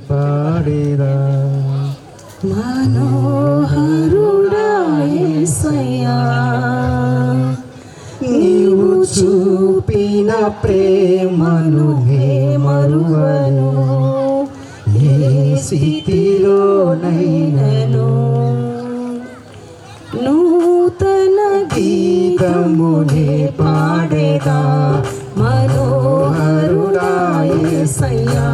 పాడేదా. మనోహరుడా యేసయ్యా, నీవు చూపిన ప్రేమను నే మరువను, ఏ స్థితిలోనైనను. నూతన గీతమునే పాడేదా, మనోహరుడా యేసయ్యా,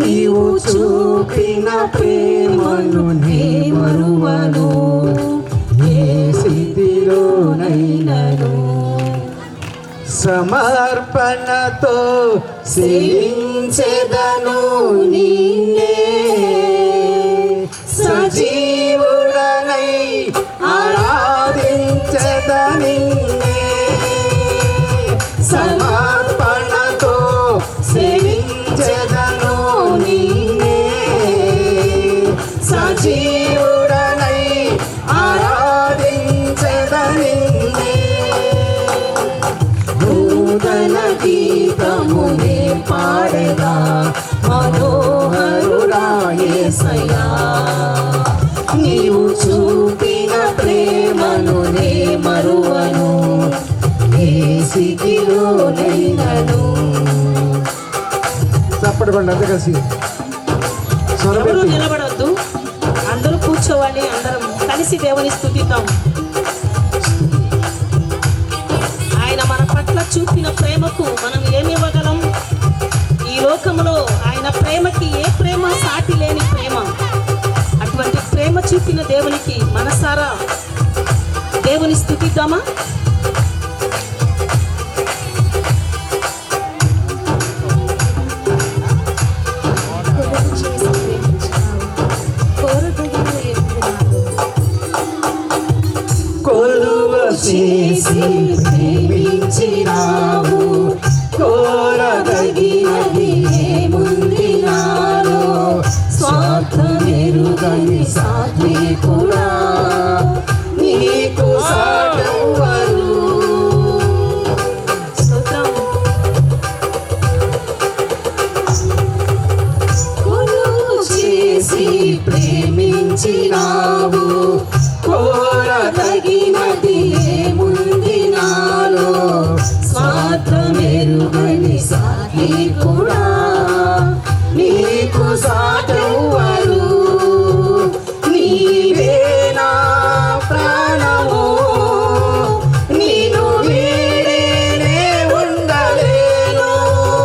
నీవు చూపిన ప్రేమను నే మరువను, ఏ స్థితిలోనైనను. సమర్పణతో సేవించెదను నిన్నే, సజీవుడనై ఆరాధించెద నిన్నే. సమర్పణతో సేవించెదను నిన్నే, సజీవుడనై ఆరాధించెద నిన్నే. నూతన గీతమునే పాడేదా, మనోహరుడా యేసయ్యా, నీవు చూపిన ప్రేమను నే మరువను, ఏ స్థితిలోనైనను. తప్పకుండా అంతే కలిసి ఎవరు నిలబడొద్దు, అందరూ కూర్చోవాలి. అందరం కలిసి దేవుని స్తుతిద్దాం. ఆయన మన పట్ల చూపిన ప్రేమకు మనం ఏమి ఇవ్వగలం? ఈ లోకంలో ఆయన ప్రేమకి ఏ ప్రేమ సాటి లేని ప్రేమ. అటువంటి ప్రేమ చూపిన దేవునికి మనసారా దేవుని స్తుతిద్దామా? కొలువ చేసి ప్రేమించినావు, కోరదగినది ఏముంది నాలో. స్వార్థమెరుగని సాత్వికుడా, నీకు సాటెవ్వరు. కొలువ చేసి ప్రేమించినావు, కోరదగినది ఏముంది నాలో. స్వార్థమెరుగని సాత్వికుడా,